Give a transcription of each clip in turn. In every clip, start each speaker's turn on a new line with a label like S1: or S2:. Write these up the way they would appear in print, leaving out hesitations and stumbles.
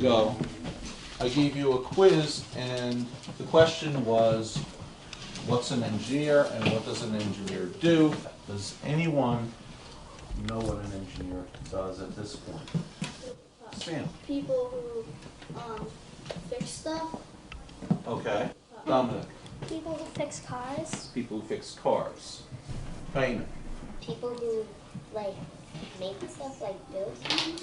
S1: ago, I gave you a quiz, and the question was, what's an engineer and what does an engineer do? Does anyone know what an engineer does at this point? Sam.
S2: People who fix stuff.
S1: Okay. Dominic.
S2: People who fix cars.
S1: People who fix cars. Paina.
S2: People who make stuff, build stuff.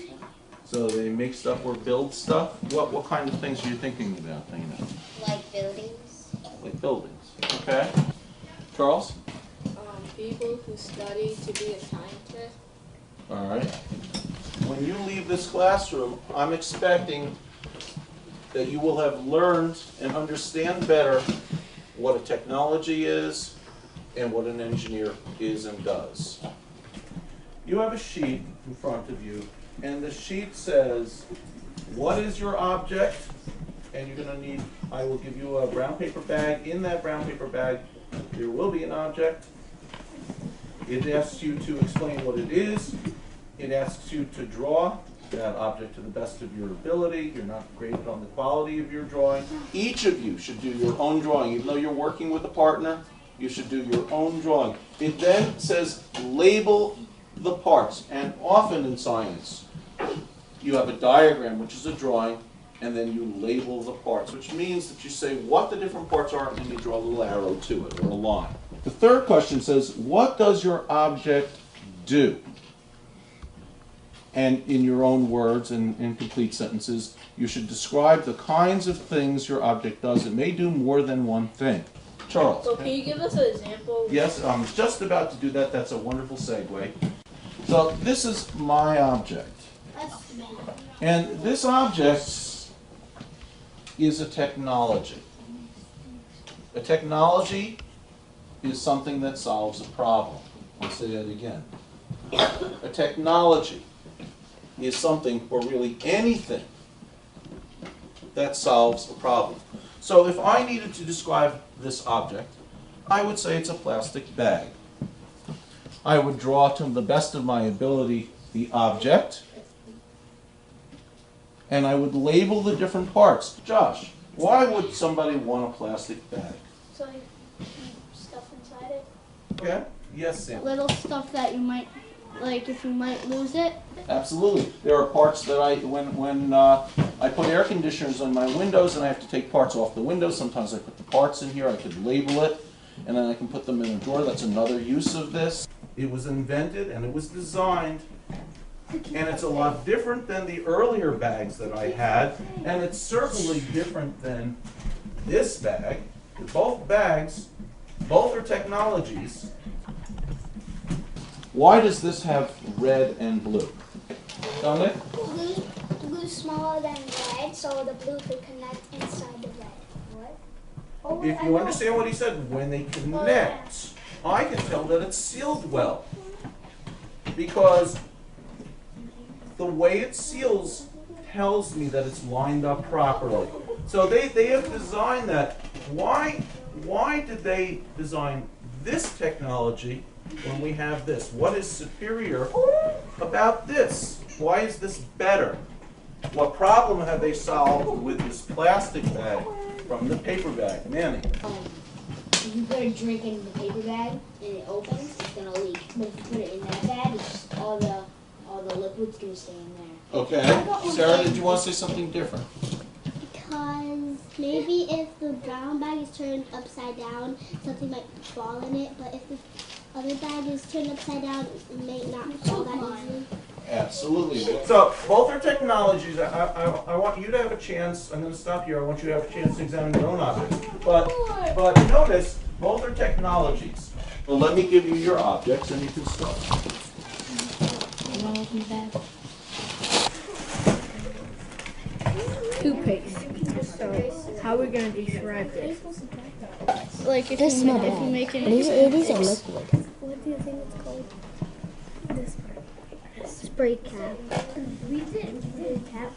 S1: So they make stuff or build stuff? What kind of things are you thinking about, Paina?
S2: Like buildings.
S1: Like buildings. Okay. Charles?
S3: People who study to be a scientist.
S1: All right. When you leave this classroom, I'm expecting that you will have learned and understand better what a technology is and what an engineer is and does. You have a sheet in front of you, and the sheet says, what is your object? And you're going to need, I will give you a brown paper bag. In that brown paper bag, there will be an object. It asks you to explain what it is. It asks you to draw that object to the best of your ability. You're not graded on the quality of your drawing. Each of you should do your own drawing. Even though you're working with a partner, you should do your own drawing. It then says label the parts. And often in science, you have a diagram, which is a drawing, and then you label the parts, which means that you say what the different parts are, and then you draw a little arrow to it, or a line. The third question says, what does your object do? And in your own words and in complete sentences, you should describe the kinds of things your object does. It may do more than one thing. Charles.
S3: So can you give us an example?
S1: Yes, I'm just about to do that. That's a wonderful segue. So this is my object. And this object is a technology. A technology is something that solves a problem. I'll say that again. A technology is something, or really anything, that solves a problem. So if I needed to describe this object, I would say it's a plastic bag. I would draw to the best of my ability the object, and I would label the different parts. Josh, why would somebody want a plastic bag?
S2: So you keep stuff inside it.
S1: Okay? Yes, Sam.
S2: Little stuff that you might, if you might lose it.
S1: Absolutely. There are parts that when I put air conditioners on my windows and I have to take parts off the windows, sometimes I put the parts in here, I could label it, and then I can put them in a drawer. That's another use of this. It was invented and it was designed, and it's a lot different than the earlier bags that I had, and it's certainly different than this bag. Both bags, both are technologies. Why does this have red and blue? Dominic?
S2: Blue's smaller than red, so the blue could connect inside the red. What?
S1: If you understand what he said, when they connect, I can tell that it's sealed well. Because the way it seals tells me that it's lined up properly. So they have designed that. Why did they design this technology when we have this? What is superior about this? Why is this better? What problem have they solved with this plastic bag from the paper bag? Manny?
S4: If you put a drink in the paper bag and it opens, it's gonna leak. But if you put it in that bag, it's just all the liquid's gonna stay in there.
S1: Okay. Sarah, did you want to say something different?
S5: Because maybe if the brown bag is turned upside down, something might fall in it. But if the other bag is turned upside down, it may not fall that easily.
S1: Absolutely. So both are technologies. I want you to have a chance. I'm going to stop here. I want you to have a chance to examine your own objects. But notice, both are technologies. Well, let me give you your objects, and you can start.
S3: Toothpaste. So how are we going to describe this?
S2: If you make it.
S5: It is a liquid.
S2: What do you think it's called? This part.
S5: Spray cap.
S2: We did cap.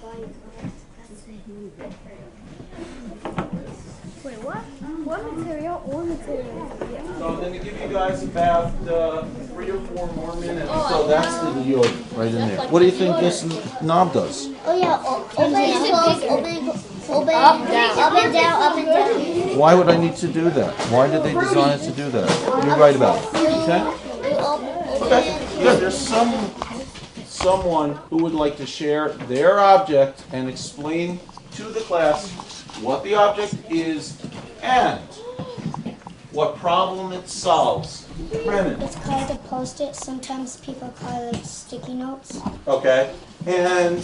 S2: Wait, what? What material? What material?
S1: So I'm going to give you guys about 3 or 4 more minutes. So that's the yield right in there. What do you think this knob does?
S5: Oh yeah, Open and close, open, up and down, up and down.
S1: Why would I need to do that? Why did they design it to do that? You're right about it. Okay? Okay, good. There's someone who would like to share their object and explain to the class what the object is and what problem it solves. Brennan.
S2: It's called a post-it. Sometimes people call it sticky notes.
S1: Okay. And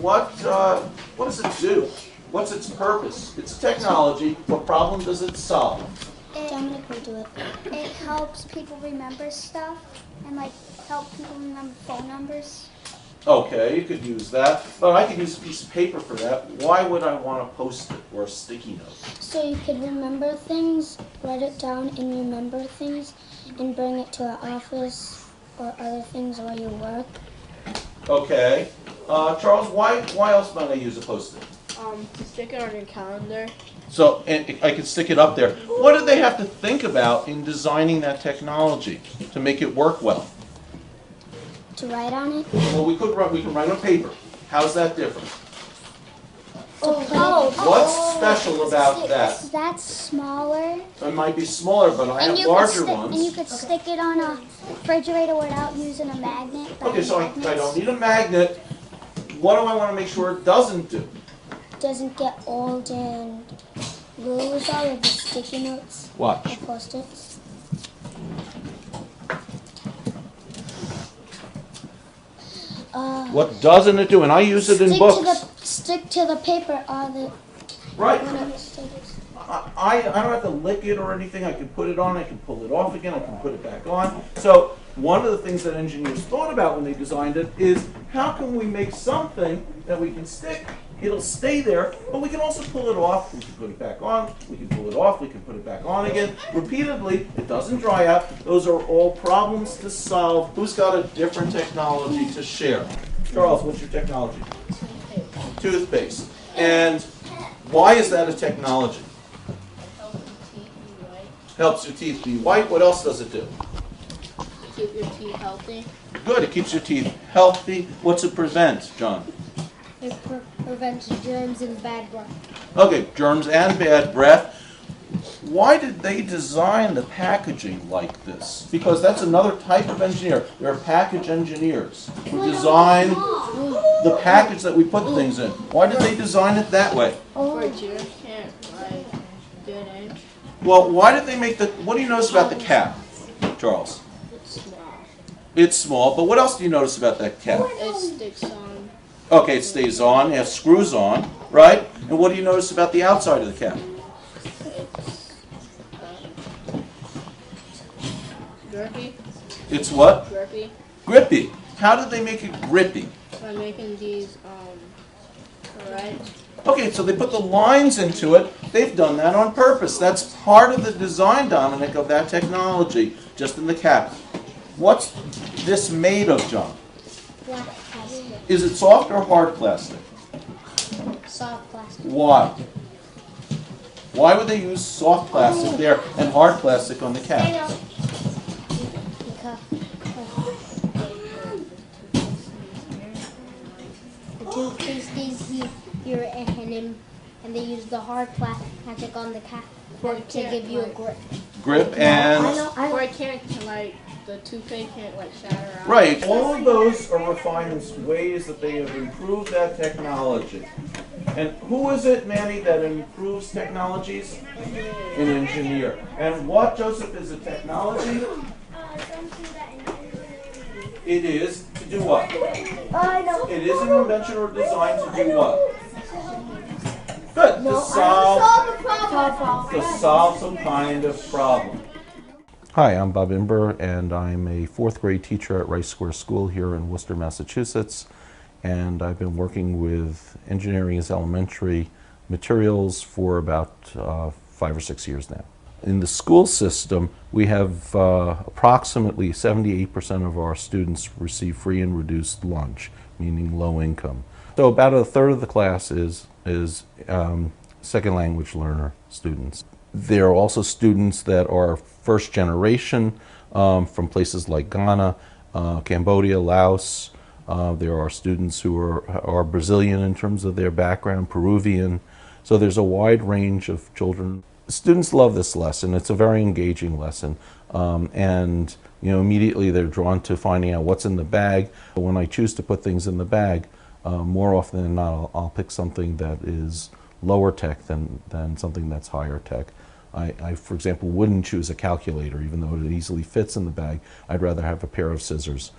S1: what does it do? What's its purpose? It's a technology. What problem does it solve?
S2: Dominic will do it.
S6: It helps people remember stuff and like help people remember phone numbers.
S1: Okay, you could use that, but I could use a piece of paper for that. Why would I want a Post-it or a sticky note?
S2: So you could remember things, write it down and remember things, and bring it to an office or other things where you work.
S1: Okay. Charles, why else might I use a Post-it?
S3: To stick it on your calendar.
S1: So, and I could stick it up there. What did they have to think about in designing that technology to make it work well?
S2: To write on it.
S1: Well, we can write on paper. How's that different?
S2: Oh.
S1: What's special about that?
S6: That's smaller.
S1: It might be smaller, but I have
S6: you
S1: larger
S6: could stick,
S1: ones.
S6: And you could stick it on a refrigerator without using a magnet.
S1: Okay, so I don't need a magnet. What do I want to make sure it doesn't do?
S2: Doesn't get old and lose all of the sticky notes
S1: Watch.
S2: or post-its.
S1: What doesn't it do? And I use it in books.
S2: Stick to the paper on the
S1: Right.
S2: when it sticks.
S1: I don't have to lick it or anything. I can put it on, I can pull it off again, I can put it back on. So one of the things that engineers thought about when they designed it is how can we make something that we can stick, it'll stay there, but we can also pull it off, we can put it back on, we can pull it off, we can put it back on again. Repeatedly, it doesn't dry out. Those are all problems to solve. Who's got a different technology to share? Charles, what's your technology? Toothpaste. And why is that a technology? Helps your teeth be white. What else does it do?
S3: Keep your teeth healthy.
S1: Good, it keeps your teeth healthy. What's it prevent, John?
S5: It prevents germs and bad breath.
S1: Okay, germs and bad breath. Why did they design the packaging like this? Because that's another type of engineer. There are package engineers who design the package that we put things in. Why did they design it that way?
S3: Where germs can't like get in.
S1: Well, why did they make the, what do you notice about the cap, Charles?
S3: It's small.
S1: It's small, but what else do you notice about that cap?
S3: It sticks on.
S1: Okay, it stays on, it has screws on, right? And what do you notice about the outside of the cap?
S3: Grippy.
S1: It's what?
S3: Grippy.
S1: Grippy. How did they make it grippy?
S3: By making these right.
S1: Okay, so they put the lines into it. They've done that on purpose. That's part of the design, Dominic, of that technology, just in the cap. What's this made of, John?
S5: Black plastic.
S1: Is it soft or hard plastic?
S5: Soft plastic.
S1: Why? Why would they use soft plastic there and hard plastic on the cap?
S5: The toothpaste is here and they use the hard plastic on the cap to give you a grip.
S1: Grip and...
S3: Or it can't like the toothpaste can't like shatter out.
S1: Right. All of those are refinements, ways that they have improved that technology. And who is it, Manny, that improves technologies? An engineer. And what, Joseph, is a technology? It is to do what? It is an invention or design to do what? Good. To solve some kind of problem. Hi, I'm Bob Imber, and I'm a fourth grade teacher at Rice Square School here in Worcester, Massachusetts. And I've been working with engineering as elementary materials for about 5 or 6 years now. In the school system, we have approximately 78% of our students receive free and reduced lunch, meaning low income. So about a third of the class is second language learner students. There are also students that are first generation from places like Ghana, Cambodia, Laos, There are students who are Brazilian in terms of their background, Peruvian. So there's a wide range of children. Students love this lesson. It's a very engaging lesson. And immediately they're drawn to finding out what's in the bag. When I choose to put things in the bag, more often than not, I'll pick something that is lower tech than something that's higher tech. I, for example, wouldn't choose a calculator, even though it easily fits in the bag. I'd rather have a pair of scissors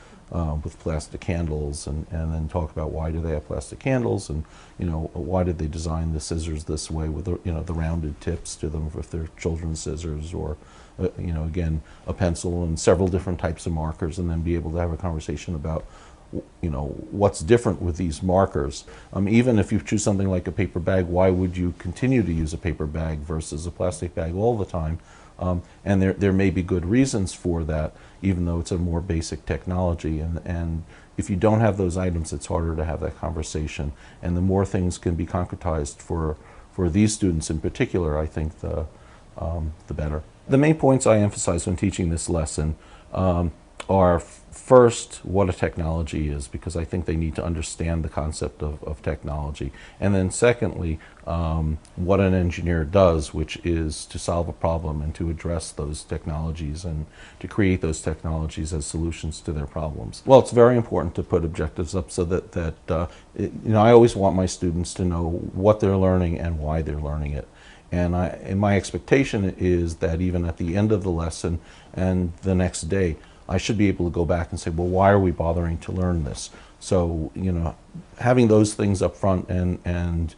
S1: with plastic handles, and then talk about why do they have plastic handles, and why did they design the scissors this way with the rounded tips to them if they're children's scissors, or again, a pencil and several different types of markers, and then be able to have a conversation about what's different with these markers. Even if you choose something like a paper bag, why would you continue to use a paper bag versus a plastic bag all the time? And there may be good reasons for that, even though it's a more basic technology. And if you don't have those items, it's harder to have that conversation. And the more things can be concretized for these students in particular, I think the better. The main points I emphasize when teaching this lesson are first, what a technology is, because I think they need to understand the concept of technology. And then secondly, what an engineer does, which is to solve a problem and to address those technologies and to create those technologies as solutions to their problems. Well, it's very important to put objectives up so that I always want my students to know what they're learning and why they're learning it. And my expectation is that even at the end of the lesson and the next day, I should be able to go back and say, well, why are we bothering to learn this? So, having those things up front and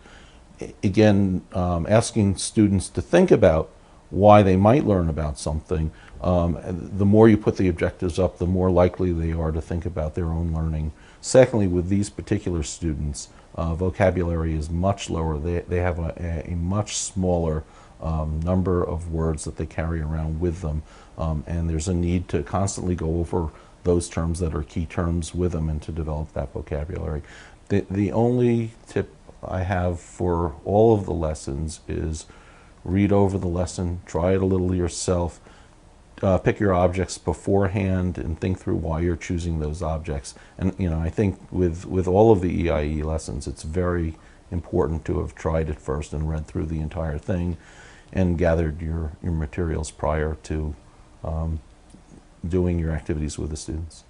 S1: again, asking students to think about why they might learn about something, the more you put the objectives up, the more likely they are to think about their own learning. Secondly, with these particular students, vocabulary is much lower. They have a much smaller number of words that they carry around with them, and there's a need to constantly go over those terms that are key terms with them and to develop that vocabulary. The only tip I have for all of the lessons is read over the lesson, try it a little yourself, pick your objects beforehand and think through why you're choosing those objects. And I think with all of the EiE lessons, it's very important to have tried it first and read through the entire thing and gathered your materials prior to doing your activities with the students.